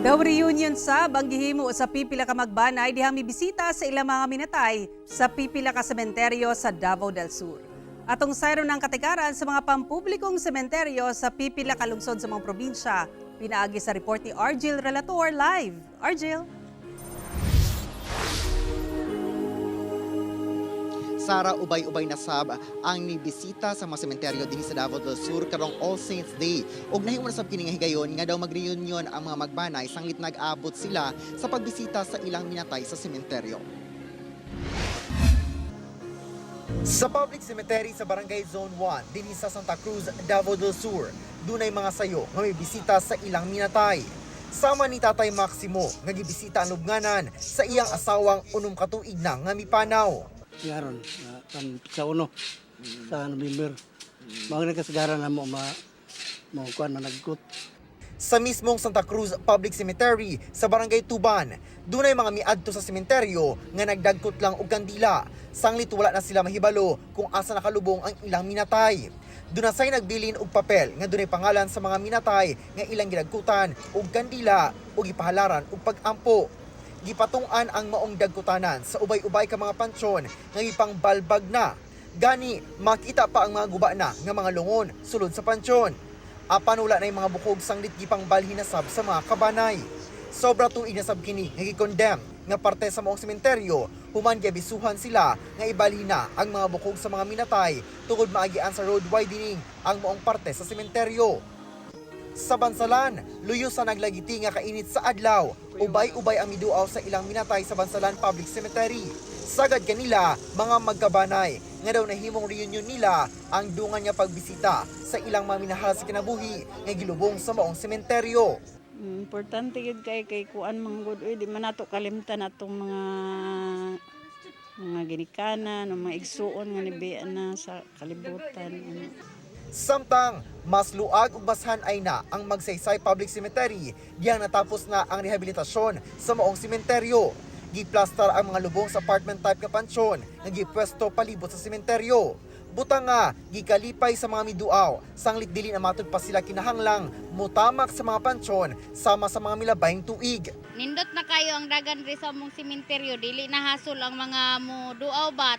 Daw reunion sa Banggihimo sa pipila ka magbanay dihang mibisita sa ilang mga minatay sa pipila ka sementeryo sa Davao del Sur. Atong sayro ng katikaran sa mga pampublikong sementeryo sa pipila ka lungsod sa mga probinsya. Pinaagi sa report ni Argel Relator live. Argel. Sara, ubay-ubay na sab ang nibisita sa mga sementeryo dinhi sa Davao del Sur karong All Saints Day. Og nahimo na sab kini nga higayon nga daw magreunion ang mga magbanay sanglit nag-abot sila sa pagbisita sa ilang minatay sa sementeryo. Sa public cemetery sa Barangay Zone 1 dinhi sa Santa Cruz, Davao del Sur, dunay mga sayo nga may bisita sa ilang minatay. Sama ni Tatay Maximo nga gibisita ang lubnganan sa iyang asawang unom ka tuig na nga mipanaw. Yaron, sa uno, sa November. Mga kasagaran na mo kuan na nagkut. Sa mismong Santa Cruz Public Cemetery sa Barangay Tuban, dunay mga miadto sa sementeryo nga nagdagkot lang og kandila. Sanglit wala na sila mahibalo kung asa nakalubong ang ilang minatay. Dunasay nagbilin og papel nga dunay pangalan sa mga minatay nga ilang gidagkutan og kandila ug gipahalaran og pag-ampo. Gipatung-an ang maong dagkutanan sa ubay-ubay ka mga pansyon nga gipangbalbag na. Gani, makita pa ang mga guba na nga mga lungon sulod sa pansyon. Apan wala na yung mga bukog sanglit gipangbalhin na sab sa mga kabanay. Sobra tuig na sab kini nga gi-condemn nga parte sa maong sementeryo, human giabisuhan sila nga ibalhin na ang mga bukog sa mga minatay tungod maagian sa road widening ang maong parte sa sementeryo. Sa Bansalan, luyos sa naglagiti nga kainit sa adlaw, ubay-ubay ang miduaw sa ilang minatay sa Bansalan Public Cemetery. Sagad kanila, mga magkabanay, nga daw nahimong reunion nila ang dungan nga pagbisita sa ilang mga minahal sa kinabuhi nga gilubong sa maong sementeryo. Importante yun kay kuan manggod di man nato kalimtan atong mga ginikanan, mga igsuon nga nibian na sa kalibutan. Samtang mas luag ug bashan ay na ang Magsaysay Public Cemetery diyang natapos na ang rehabilitasyon sa maong sementeryo. Giplastar ang mga lubong sa apartment type nga pansyon nga gipwesto palibot sa sementeryo. Butang nga gikalipay sa mga miduaw, sanglit dili na matud pa sila kinahanglang mutamak sa mga pansyon sama sa mga milabayng tuig. Nindot na kayo ang dagan ri sa mong sementeryo, dili na hasol ang mga muduaw bat.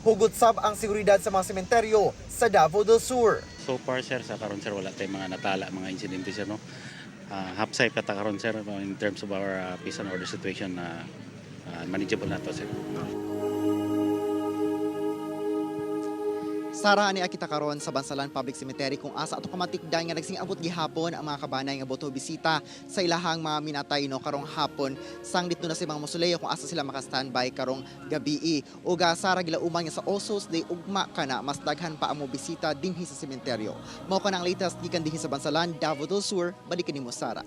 Hugot sab ang seguridad sa mga sementeryo sa Davao del Sur. So far sir, sa karon sir wala tayong mga natala, mga insidente sir, no. Half safe kata karon sir in terms of our peace and order situation, manageable na to sir. Sara, ani akita karon sa Bansalan Public Cemetery kung asa ato kamatikdan nga nagsing-abot gihapon ang mga kabanay nga boto bisita sa ilahang mga minatay no karong hapon. Sanglit na si mga musuleyo kung asa sila maka-standby karong gabi. Ug Sara, gilauman nga sa All Souls Day ugma kana mas daghan pa ang mo bisita dinhi sa sementeryo. Mao ka ang latest gikan dinhi sa Bansalan, Davao del Sur. Balik nimo Sara.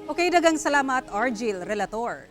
Okay, dagang salamat Argel Relator.